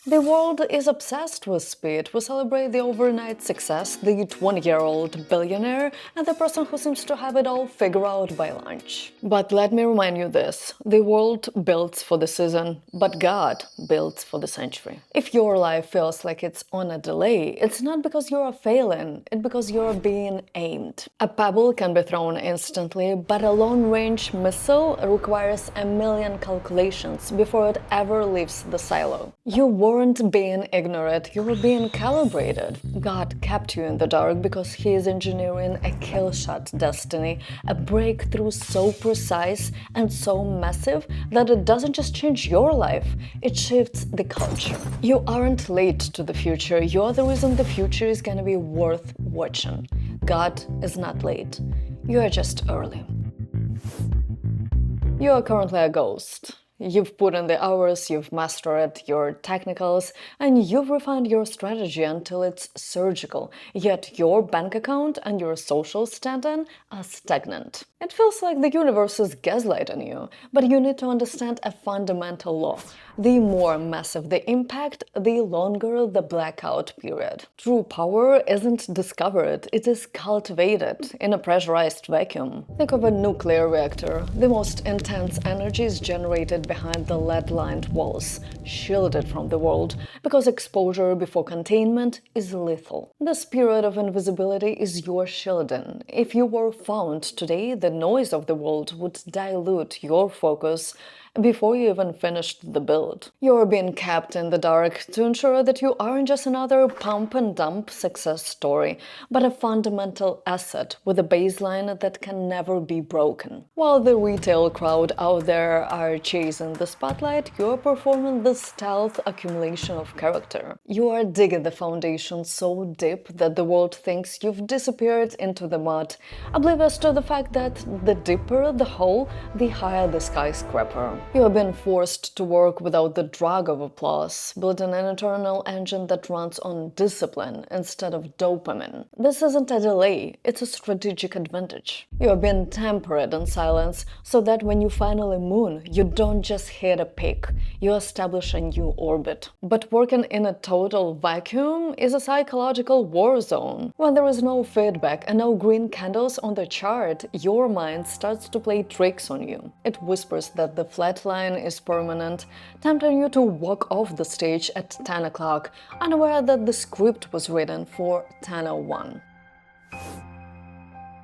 The world is obsessed with speed. We celebrate the overnight success, the 20-year-old billionaire, and the person who seems to have it all figured out by lunch. But let me remind you this: the world builds for the season, but God builds for the century. If your life feels like it's on a delay, it's not because you're failing, it's because you're being aimed. A pebble can be thrown instantly, but a long-range missile requires a million calculations before it ever leaves the silo. You weren't being ignorant, you were being calibrated. God kept you in the dark because He is engineering a kill-shot destiny, a breakthrough so precise and so massive that it doesn't just change your life, it shifts the culture. You aren't late to the future, you're the reason the future is gonna be worth watching. God is not late, you are just early. You are currently a ghost. You've put in the hours, you've mastered your technicals, and you've refined your strategy until it's surgical, yet your bank account and your social standing are stagnant. It feels like the universe is gaslighting you, but you need to understand a fundamental law. The more massive the impact, the longer the blackout period. True power isn't discovered, it is cultivated in a pressurized vacuum. Think of a nuclear reactor. The most intense energy is generated behind the lead-lined walls, shielded from the world, because exposure before containment is lethal. The spirit of invisibility is your shielding. If you were found today, the noise of the world would dilute your focus before you even finished the build. You're being kept in the dark to ensure that you aren't just another pump and dump success story, but a fundamental asset with a baseline that can never be broken. While the retail crowd out there are chasing the spotlight, you're performing the stealth accumulation of character. You are digging the foundation so deep that the world thinks you've disappeared into the mud, oblivious to the fact that the deeper the hole, the higher the skyscraper. You have been forced to work without the drag of applause, building an internal engine that runs on discipline instead of dopamine. This isn't a delay, it's a strategic advantage. You have been tempered in silence so that when you finally moon, you don't just hit a peak, you establish a new orbit. But working in a total vacuum is a psychological war zone. When there is no feedback and no green candles on the chart, your mind starts to play tricks on you. It whispers that the flat line is permanent, tempting you to walk off the stage at 10 o'clock, unaware that the script was written for 10:01.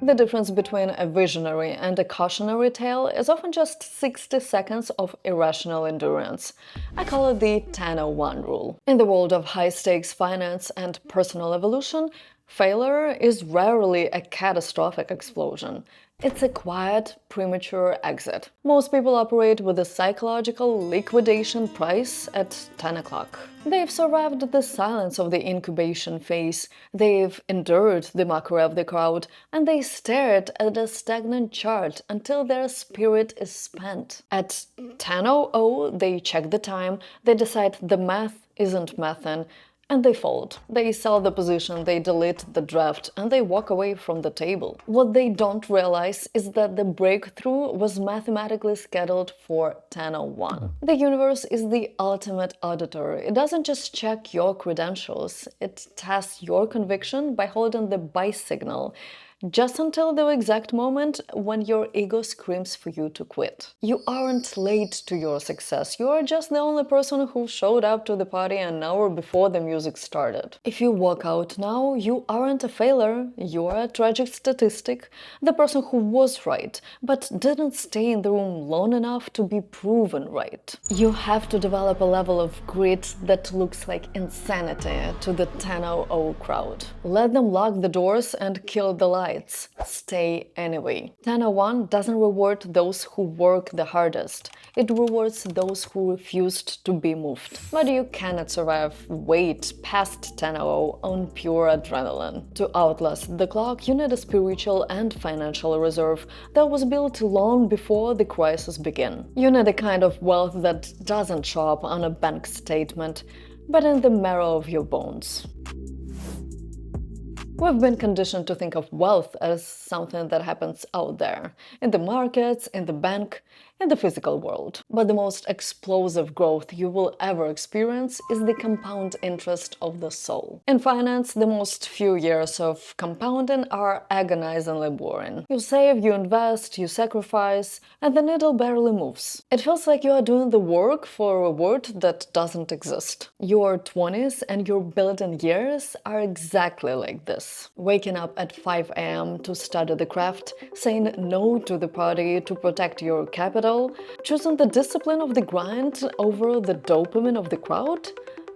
The difference between a visionary and a cautionary tale is often just 60 seconds of irrational endurance. I call it the 10:01 rule. In the world of high-stakes finance and personal evolution, failure is rarely a catastrophic explosion. It's a quiet, premature exit. Most people operate with a psychological liquidation price at 10 o'clock. They've survived the silence of the incubation phase, they've endured the mockery of the crowd, and they stared at a stagnant chart until their spirit is spent. At 10:00, they check the time, they decide the math isn't mathing, and they fold. They sell the position, they delete the draft, and they walk away from the table. What they don't realize is that the breakthrough was mathematically scheduled for 10:01. The universe is the ultimate auditor. It doesn't just check your credentials, it tests your conviction by holding the buy signal, just until the exact moment when your ego screams for you to quit. You aren't late to your success, you are just the only person who showed up to the party an hour before the music started. If you walk out now, you aren't a failure, you are a tragic statistic, the person who was right, but didn't stay in the room long enough to be proven right. You have to develop a level of grit that looks like insanity to the 10:00 crowd. Let them lock the doors and kill the lights. Stay anyway. 10:01 doesn't reward those who work the hardest. It rewards those who refused to be moved. But you cannot survive wait past 10:00 on pure adrenaline. To outlast the clock, you need a spiritual and financial reserve that was built long before the crisis began. You need a kind of wealth that doesn't show up on a bank statement, but in the marrow of your bones. We've been conditioned to think of wealth as something that happens out there, in the markets, in the bank, in the physical world. But the most explosive growth you will ever experience is the compound interest of the soul. In finance, the most few years of compounding are agonizingly boring. You save, you invest, you sacrifice, and the needle barely moves. It feels like you are doing the work for a reward that doesn't exist. Your 20s and your built-in years are exactly like this. Waking up at 5 a.m. to study the craft, saying no to the party to protect your capital, choosing the discipline of the grind over the dopamine of the crowd.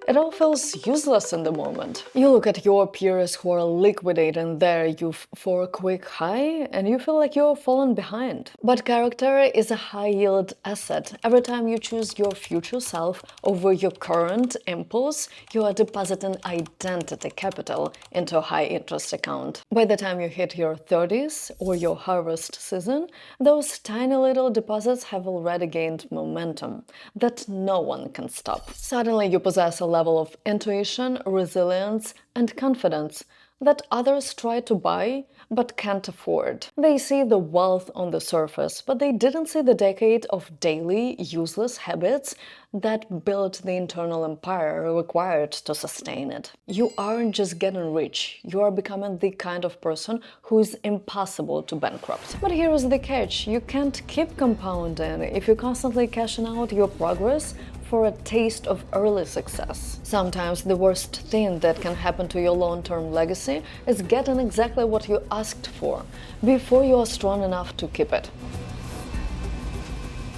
It all feels useless in the moment. You look at your peers who are liquidating their youth for a quick high, and you feel like you're falling behind. But character is a high-yield asset. Every time you choose your future self over your current impulse, you are depositing identity capital into a high-interest account. By the time you hit your 30s or your harvest season, those tiny little deposits have already gained momentum that no one can stop. Suddenly you possess a level of intuition, resilience, and confidence that others try to buy but can't afford. They see the wealth on the surface, but they didn't see the decade of daily, useless habits that built the internal empire required to sustain it. You aren't just getting rich, you are becoming the kind of person who is impossible to bankrupt. But here is the catch: you can't keep compounding if you're constantly cashing out your progress for a taste of early success. Sometimes the worst thing that can happen to your long-term legacy is getting exactly what you asked for before you are strong enough to keep it.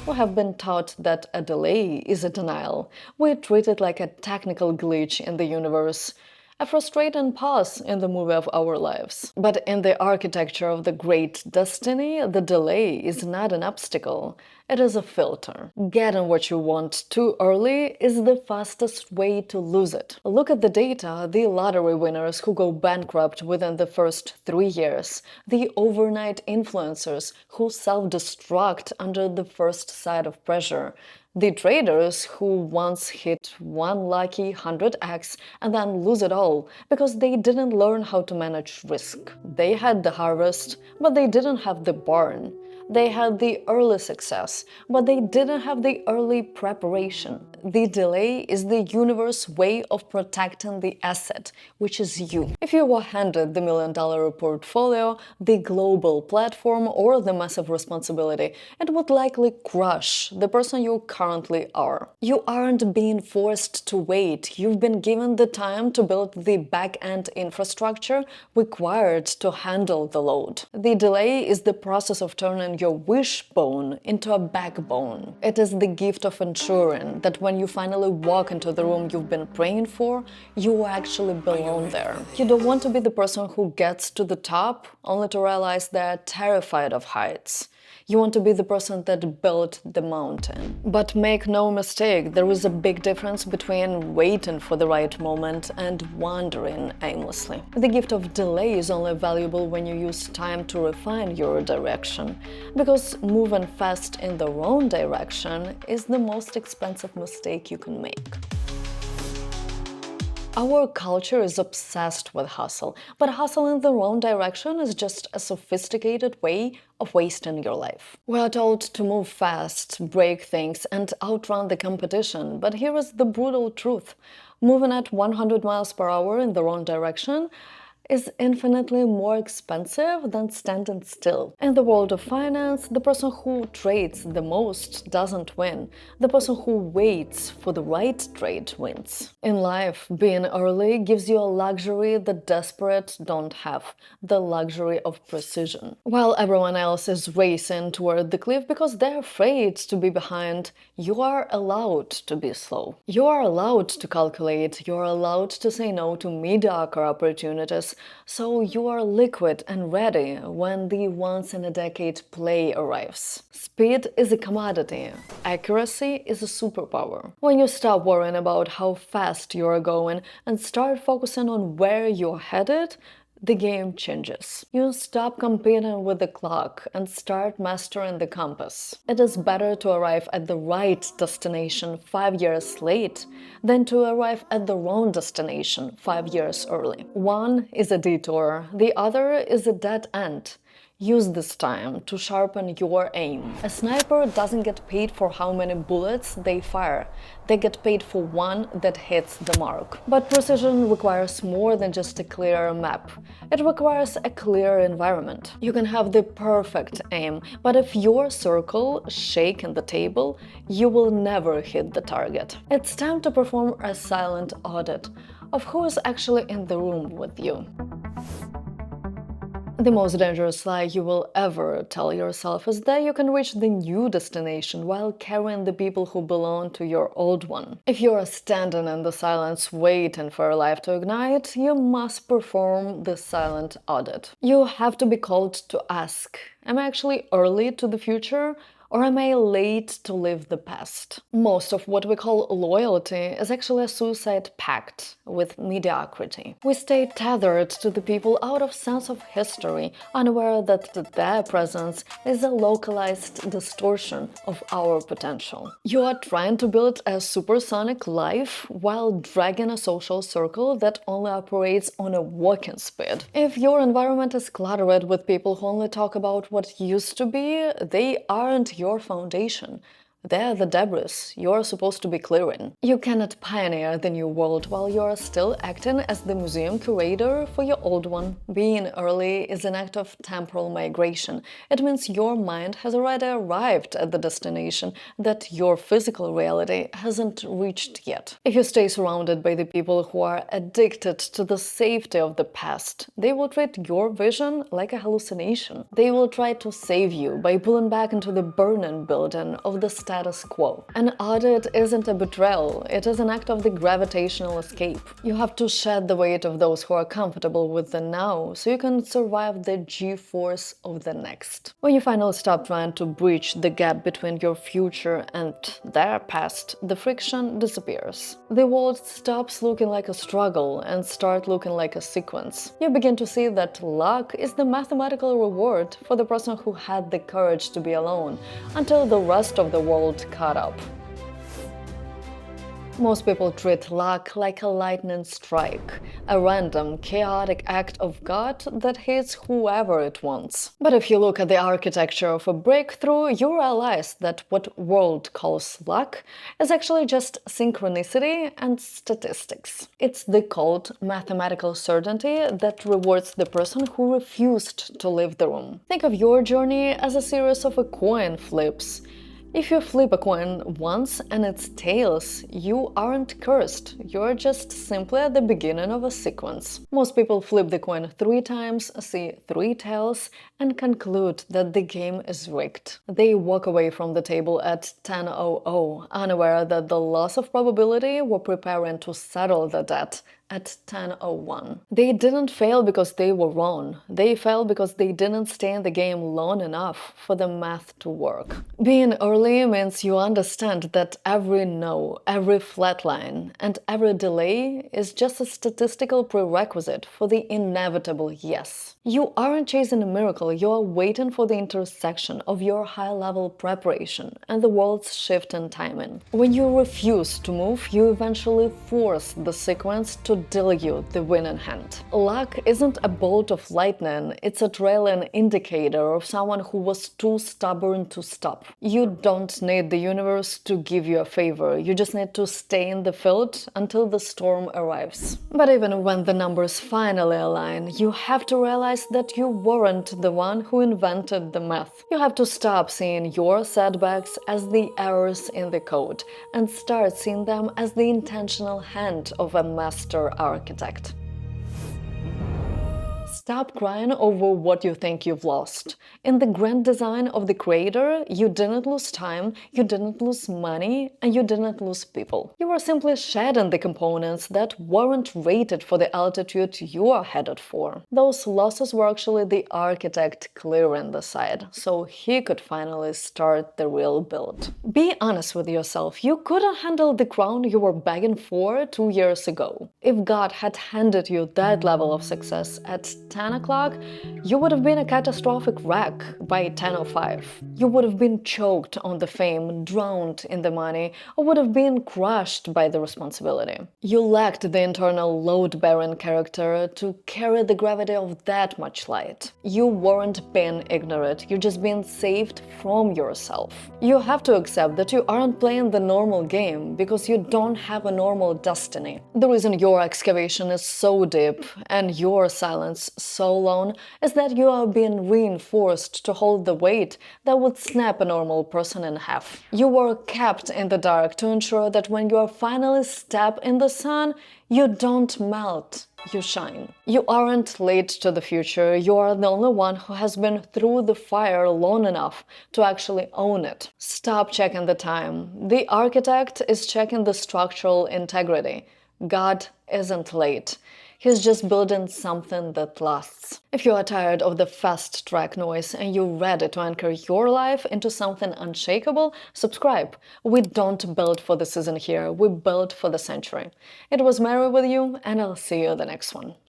We have been taught that a delay is a denial. We treat it like a technical glitch in the universe, a frustrating pause in the movie of our lives. But in the architecture of the great destiny, the delay is not an obstacle, it is a filter. Getting what you want too early is the fastest way to lose it. Look at the data: the lottery winners who go bankrupt within the first 3 years, the overnight influencers who self-destruct under the first sight of pressure, the traders who once hit one lucky 100x and then lose it all because they didn't learn how to manage risk. They had the harvest, but they didn't have the barn. They had the early success, but they didn't have the early preparation. The delay is the universe's way of protecting the asset, which is you. If you were handed the $1 million portfolio, the global platform, or the massive responsibility, it would likely crush the person you currently are. You aren't being forced to wait. You've been given the time to build the back-end infrastructure required to handle the load. The delay is the process of turning your wishbone into a backbone. It is the gift of ensuring that when you finally walk into the room you've been praying for, you actually belong there. You don't want to be the person who gets to the top only to realize they're terrified of heights. You want to be the person that built the mountain. But make no mistake, there is a big difference between waiting for the right moment and wandering aimlessly. The gift of delay is only valuable when you use time to refine your direction, because moving fast in the wrong direction is the most expensive mistake you can make. Our culture is obsessed with hustle, but hustle in the wrong direction is just a sophisticated way of wasting your life. We are told to move fast, break things, and outrun the competition, but here is the brutal truth. Moving at 100 miles per hour in the wrong direction is infinitely more expensive than standing still. In the world of finance, the person who trades the most doesn't win. The person who waits for the right trade wins. In life, being early gives you a luxury the desperate don't have, the luxury of precision. While everyone else is racing toward the cliff because they're afraid to be behind, you are allowed to be slow. You are allowed to calculate, you are allowed to say no to mediocre opportunities, so you are liquid and ready when the once-in-a-decade play arrives. Speed is a commodity. Accuracy is a superpower. When you stop worrying about how fast you are going and start focusing on where you're headed, the game changes. You stop competing with the clock and start mastering the compass. It is better to arrive at the right destination 5 years late than to arrive at the wrong destination 5 years early. One is a detour, the other is a dead end. Use this time to sharpen your aim. A sniper doesn't get paid for how many bullets they fire. They get paid for one that hits the mark. But precision requires more than just a clear map. It requires a clear environment. You can have the perfect aim, but if your circle shakes in the table, you will never hit the target. It's time to perform a silent audit of who is actually in the room with you. The most dangerous lie you will ever tell yourself is that you can reach the new destination while carrying the people who belong to your old one. If you are standing in the silence waiting for your life to ignite, you must perform the silent audit. You have to be called to ask, am I actually early to the future? Or am I late to live the past? Most of what we call loyalty is actually a suicide pact with mediocrity. We stay tethered to the people out of sense of history, unaware that their presence is a localized distortion of our potential. You are trying to build a supersonic life while dragging a social circle that only operates on a walking speed. If your environment is cluttered with people who only talk about what used to be, they aren't your foundation. They're the debris you're supposed to be clearing. You cannot pioneer the new world while you're still acting as the museum curator for your old one. Being early is an act of temporal migration. It means your mind has already arrived at the destination that your physical reality hasn't reached yet. If you stay surrounded by the people who are addicted to the safety of the past, they will treat your vision like a hallucination. They will try to save you by pulling back into the burning building of the status quo. An audit isn't a betrayal, it is an act of the gravitational escape. You have to shed the weight of those who are comfortable with the now, so you can survive the G-force of the next. When you finally stop trying to bridge the gap between your future and their past, the friction disappears. The world stops looking like a struggle and starts looking like a sequence. You begin to see that luck is the mathematical reward for the person who had the courage to be alone, until the rest of the world caught up. Most people treat luck like a lightning strike, a random, chaotic act of God that hits whoever it wants. But if you look at the architecture of a breakthrough, you realize that what world calls luck is actually just synchronicity and statistics. It's the cold, mathematical certainty that rewards the person who refused to leave the room. Think of your journey as a series of coin flips. If you flip a coin once and it's tails, you aren't cursed, you're just simply at the beginning of a sequence. Most people flip the coin 3 times, see 3 tails, and conclude that the game is rigged. They walk away from the table at 10:00, unaware that the loss of probability were preparing to settle the debt at 10:01. They didn't fail because they were wrong. They failed because they didn't stay in the game long enough for the math to work. Being early means you understand that every no, every flatline, and every delay is just a statistical prerequisite for the inevitable yes. You aren't chasing a miracle, you are waiting for the intersection of your high-level preparation and the world's shift in timing. When you refuse to move, you eventually force the sequence to deal you the winning hand. Luck isn't a bolt of lightning, it's a trailing indicator of someone who was too stubborn to stop. You don't need the universe to give you a favor, you just need to stay in the field until the storm arrives. But even when the numbers finally align, you have to realize that you weren't the one who invented the math. You have to stop seeing your setbacks as the errors in the code and start seeing them as the intentional hand of a master architect. Stop crying over what you think you've lost. In the grand design of the creator, you didn't lose time, you didn't lose money, and you didn't lose people. You were simply shedding the components that weren't rated for the altitude you are headed for. Those losses were actually the architect clearing the site, so he could finally start the real build. Be honest with yourself, you couldn't handle the crown you were begging for 2 years ago. If God had handed you that level of success at 10 o'clock, you would have been a catastrophic wreck by 10:05. You would have been choked on the fame, drowned in the money, or would have been crushed by the responsibility. You lacked the internal load-bearing character to carry the gravity of that much light. You weren't being ignorant, you're just being saved from yourself. You have to accept that you aren't playing the normal game because you don't have a normal destiny. The reason your excavation is so deep and your silence so long is that you are being reinforced to hold the weight that would snap a normal person in half. You were kept in the dark to ensure that when you finally step in the sun, you don't melt, you shine. You aren't late to the future, you are the only one who has been through the fire long enough to actually own it. Stop checking the time. The architect is checking the structural integrity. God isn't late. He's just building something that lasts. If you are tired of the fast track noise and you're ready to anchor your life into something unshakable, subscribe. We don't build for the season here, we build for the century. It was Mary with you, and I'll see you in the next one.